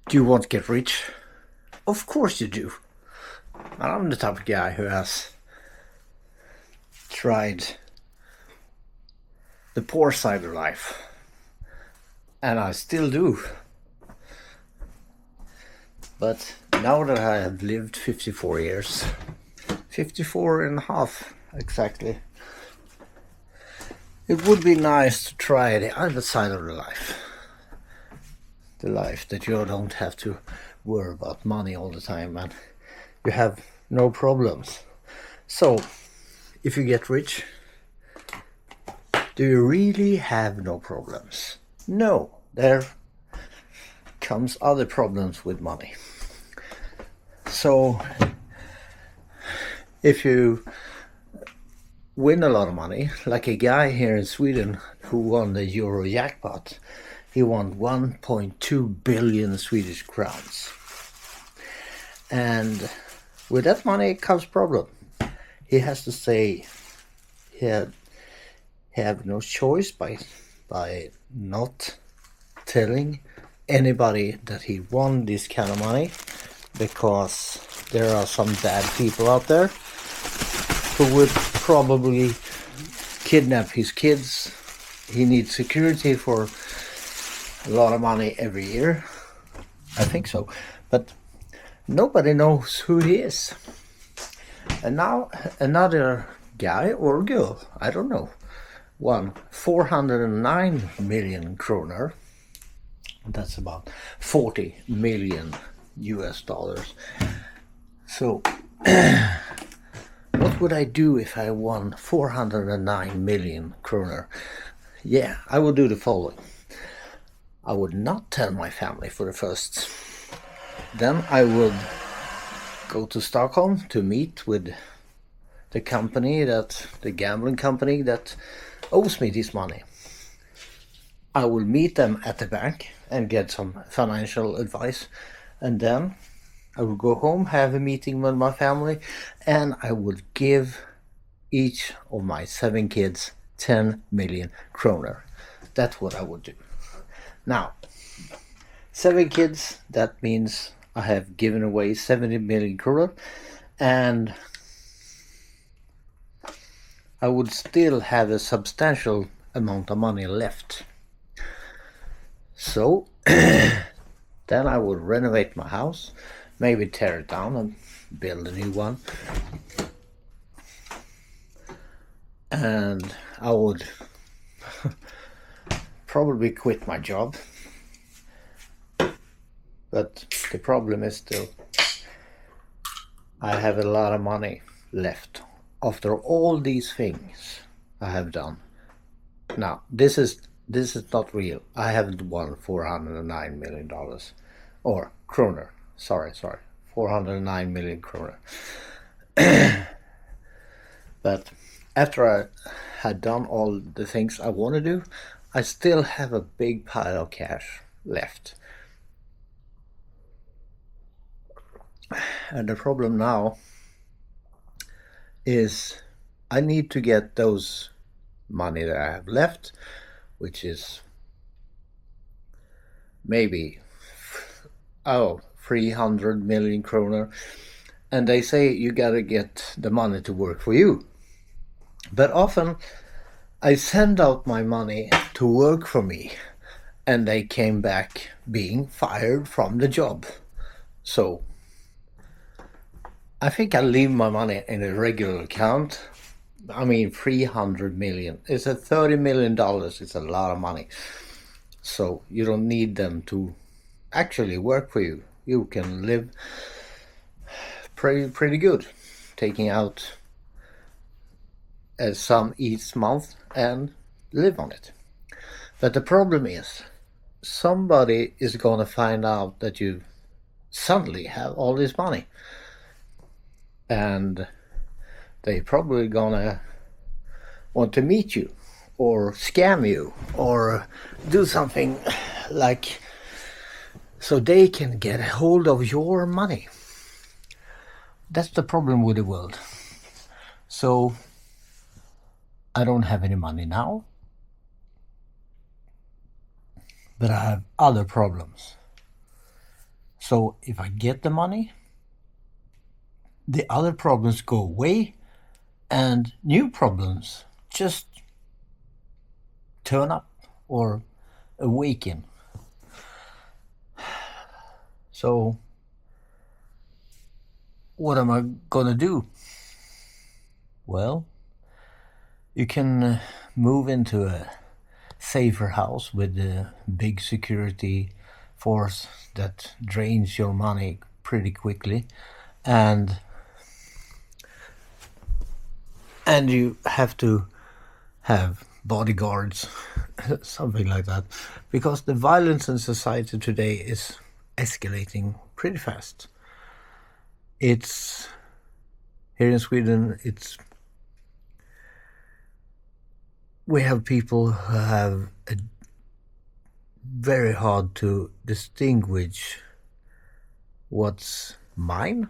Do you want to get rich? Of course you do. I'm the type of guy who has tried the poor side of life, and I still do. But now that I have lived 54 years, 54 and a half exactly, it would be nice to try the other side of the life. The life that you don't have to worry about money all the time and you have no problems. So, if you get rich, do you really have no problems? No, there comes other problems with money. So, if you win a lot of money, like a guy here in Sweden who won the Euro jackpot, he won 1.2 billion Swedish crowns. And with that money comes problem. He has to say he have no choice by not telling anybody that he won this kind of money, because there are some bad people out there who would probably kidnap his kids. He needs security for a lot of money every year. I think so. But nobody knows who he is. And now another guy or girl, I don't know, won 409 million kroner. That's about 40 million US dollars. So what would I do if I won 409 million kroner? Yeah, I would do the following. I would not tell my family for the first. Then I would go to Stockholm to meet with the gambling company that owes me this money. I will meet them at the bank and get some financial advice, and then I will go home, have a meeting with my family, and I would give each of my 7 kids 10 million kroner. That's what I would do. Now, 7 kids, that means I have given away 70 million kroner, and I would still have a substantial amount of money left. So, then I would renovate my house, maybe tear it down and build a new one. And I would probably quit my job. But the problem is still, I have a lot of money left after all these things I have done. Now, this is not real. I haven't won $409 million. Or kroner. Sorry. 409 million kroner. But after I had done all the things I want to do, I still have a big pile of cash left. And the problem now is I need to get those money that I have left, which is maybe 300 million kroner. And they say you gotta get the money to work for you. But often I send out my money to work for me, and they came back being fired from the job. So I think I'll leave my money in a regular account. I mean, 300 million. It's a $30 million. It's a lot of money. So you don't need them to actually work for you. You can live pretty good, taking out a sum each month and live on it. But the problem is, somebody is going to find out that you suddenly have all this money. And they probably gonna want to meet you or scam you or do something like so they can get a hold of your money. That's the problem with the world. So I don't have any money now, but I have other problems. So if I get the money, the other problems go away and new problems just turn up or awaken. So what am I gonna do? Well, you can move into a safer house with a big security force that drains your money pretty quickly, and you have to have bodyguards, something like that, because the violence in society today is escalating pretty fast. It's here in Sweden, we have people who have a very hard to distinguish what's mine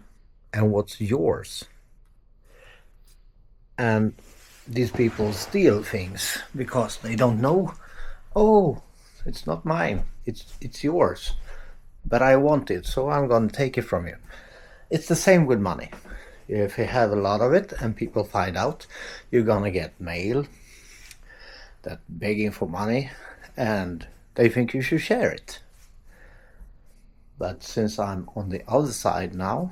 and what's yours. And these people steal things because they don't know, oh, it's not mine, it's yours, but I want it, so I'm going to take it from you. It's the same with money. If you have a lot of it and people find out, you're going to get mail that begging for money, and they think you should share it. But since I'm on the other side now,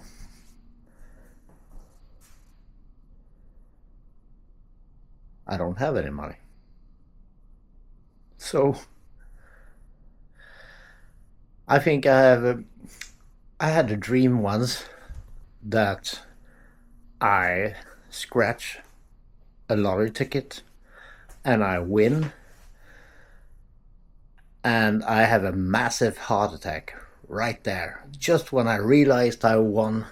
I don't have any money. So I think I had a dream once that I scratch a lottery ticket and I win, and I have a massive heart attack right there. Just when I realized I won,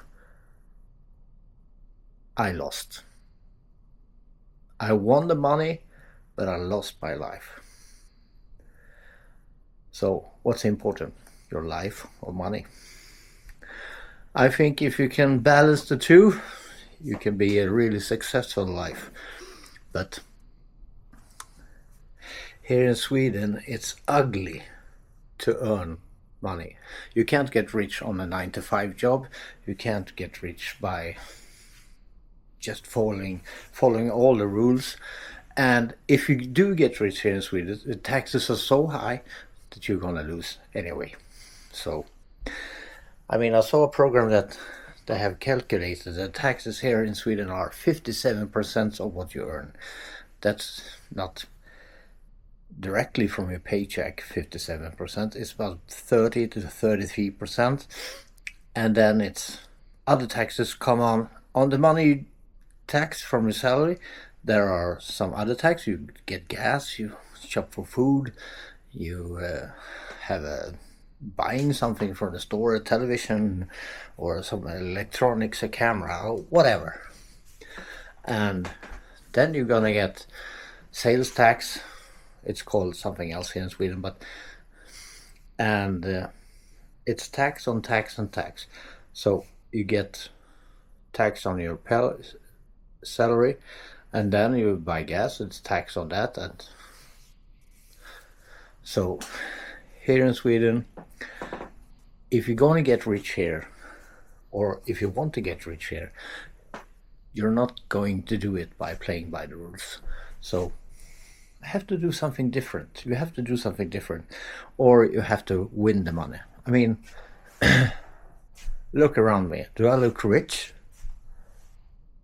I lost. I won the money, but I lost my life. So what's important, your life or money? I think if you can balance the two, you can be a really successful life. But here in Sweden, it's ugly to earn money. You can't get rich on a 9-to-5 job. You can't get rich by just following all the rules. And if you do get rich here in Sweden, the taxes are so high that you're gonna lose anyway. So, I mean, I saw a program that they have calculated that taxes here in Sweden are 57% of what you earn. That's not directly from your paycheck, 57%. It's about 30 to 33%. And then it's other taxes come on the money tax from your salary. There are some other tax. You get gas, you shop for food, you have buying something from the store, a television or some electronics, a camera, or whatever. And then you're gonna get sales tax. It's called something else here in Sweden, but it's tax on tax on tax. So you get tax on your salary, and then you buy gas, it's tax on that. And so here in Sweden, if you're going to get rich here, or if you want to get rich here, you're not going to do it by playing by the rules. So I have to do something different. You have to do something different, or you have to win the money. I mean, look around me. Do I look rich?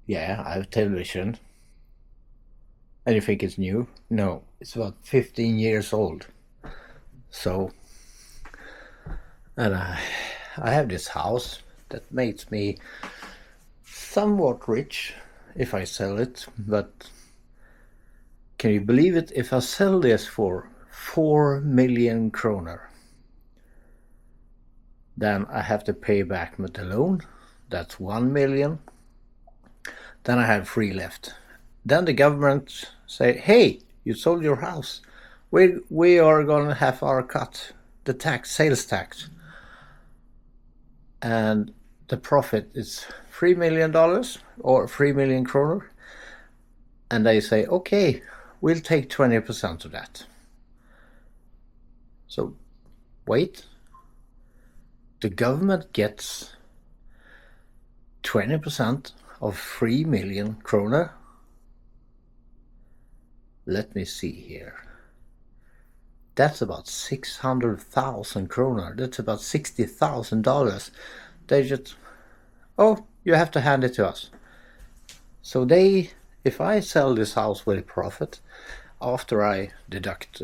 Yeah, I have television. And you think it's new? No, it's about 15 years old. So, and I have this house that makes me somewhat rich if I sell it, but can you believe it? If I sell this for 4 million kroner, then I have to pay back the loan. That's 1 million. Then I have 3 left. Then the government say, hey, you sold your house. We are going to have our cut, the tax, sales tax. And the profit is $3 million or 3 million kroner. And they say, okay, we'll take 20% of that. So, wait. the government gets 20% of 3 million kroner. Let me see here. That's about 600,000 kroner. That's about $60,000. They just, oh, you have to hand it to us. So if I sell this house with a profit, after I deduct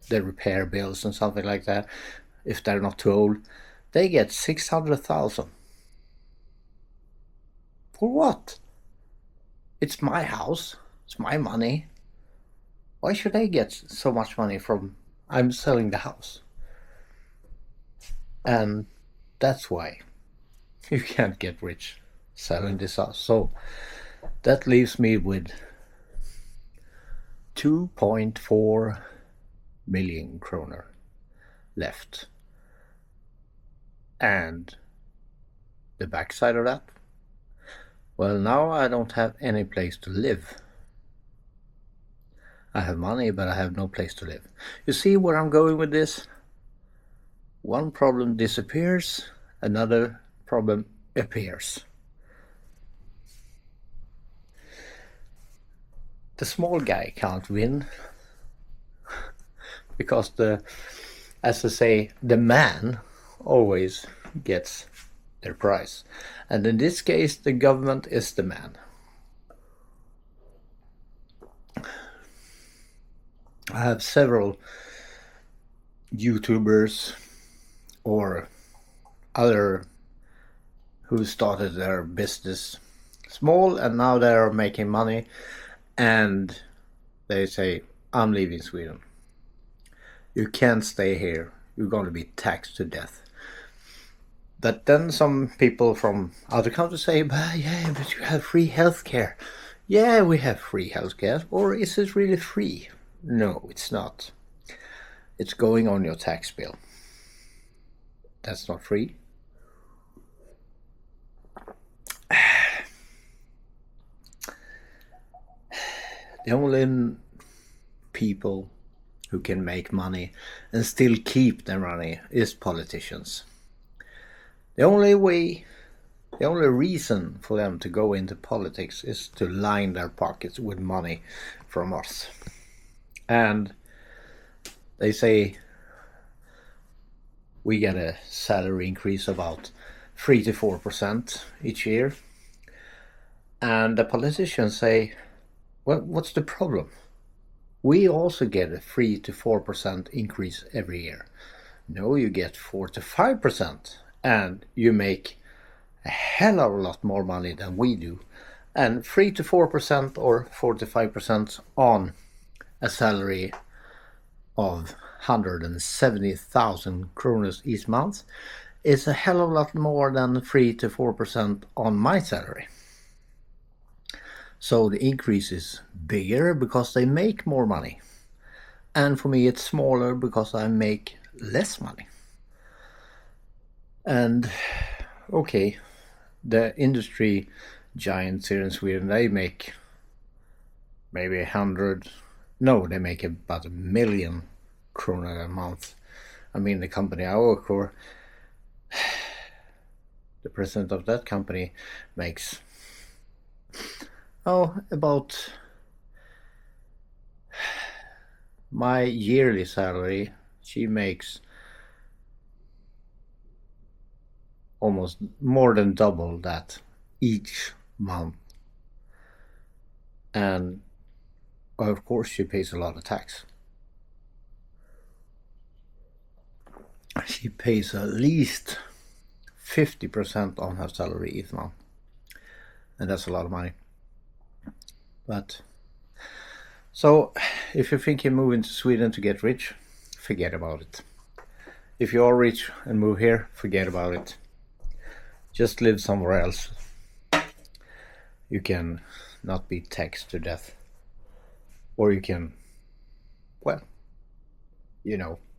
the repair bills and something like that, if they're not too old, they get 600,000. For what? It's my house. It's my money. Why should I get so much money from I'm selling the house? And that's why you can't get rich selling this house. So that leaves me with 2.4 million kroner left. And the backside of that, well, now I don't have any place to live. I have money, but I have no place to live. You see where I'm going with this? One problem disappears, another problem appears. The small guy can't win because as I say, the man always gets their prize. And in this case, the government is the man. I have several YouTubers or other who started their business small and now they are making money, and they say, I'm leaving Sweden. You can't stay here. You're going to be taxed to death. But then some people from other countries say, but you have free healthcare. Yeah, we have free healthcare. Or is it really free? No, it's not. It's going on your tax bill. That's not free. The only people who can make money and still keep their money is politicians. The only reason for them to go into politics is to line their pockets with money from us. And they say we get a salary increase about 3 to 4% each year. And the politicians say, well, what's the problem? We also get a 3 to 4% increase every year. No, you get 4 to 5%, and you make a hell of a lot more money than we do. And 3 to 4% or 4 to 5% on a salary of 170,000 kroners each month is a hell of a lot more than 3 to 4% on my salary. So the increase is bigger because they make more money. And for me it's smaller because I make less money. And okay, the industry giants here in Sweden, they make maybe they make about 1 million kroner a month. I mean, the company I work for, the president of that company makes about my yearly salary. She makes almost more than double that each month. And of course she pays a lot of tax. She pays at least 50% on her salary each month. And that's a lot of money. But so if you're thinking moving to Sweden to get rich, forget about it. If you are rich and move here, forget about it. Just live somewhere else. You can not be taxed to death. Or you can,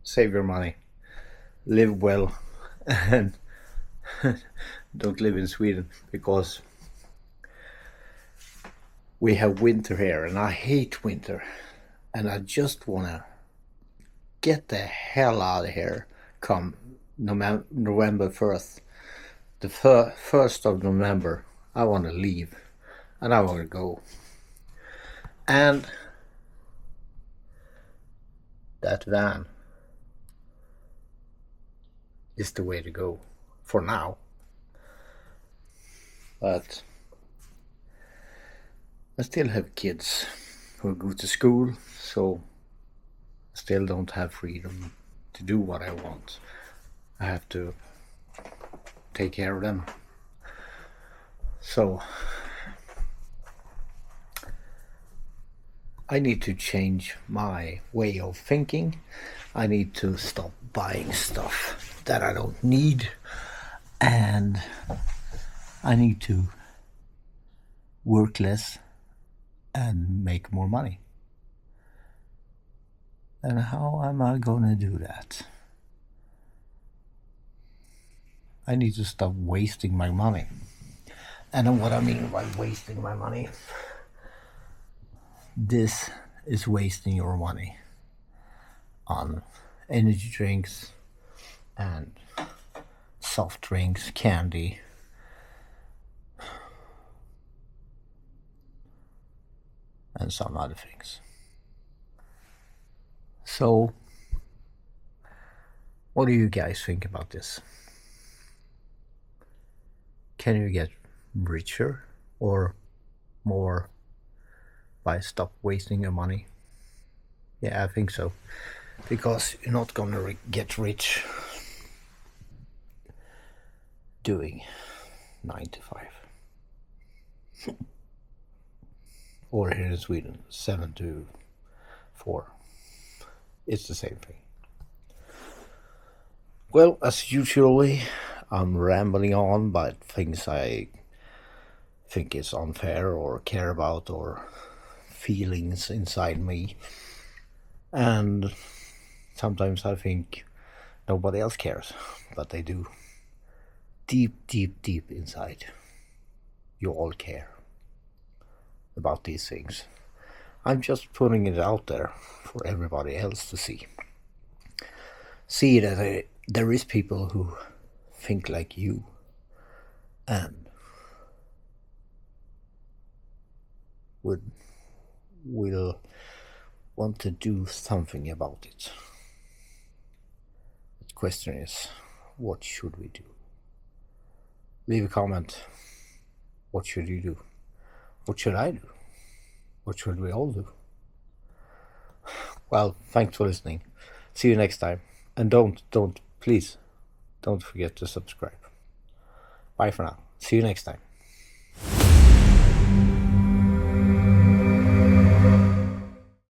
save your money, live well, and don't live in Sweden because we have winter here and I hate winter and I just want to get the hell out of here come November 1st, the 1st of November, I want to leave and I want to go. And that van is the way to go for now. But I still have kids who go to school, so I still don't have freedom to do what I want. I have to take care of them. So I need to change my way of thinking. I need to stop buying stuff that I don't need, and I need to work less and make more money. And how am I gonna do that? I need to stop wasting my money. And what I mean by wasting my money, this is wasting your money on energy drinks and soft drinks, candy, and some other things. So, what do you guys think about this? Can you get richer or more by stop wasting your money? Yeah, I think so. Because you're not gonna get rich doing 9 to 5. Or here in Sweden, 7 to 4. It's the same thing. Well, as usually, I'm rambling on about things I think is unfair or care about or feelings inside me. And sometimes I think nobody else cares, but they do. Deep, deep, deep inside, you all care about these things. I'm just putting it out there for everybody else to see. See that there is people who think like you and will want to do something about it. The question is, what should we do? Leave a comment. What should you do? What should I do? What should we all do? Well, thanks for listening. See you next time. And please, don't forget to subscribe. Bye for now. See you next time.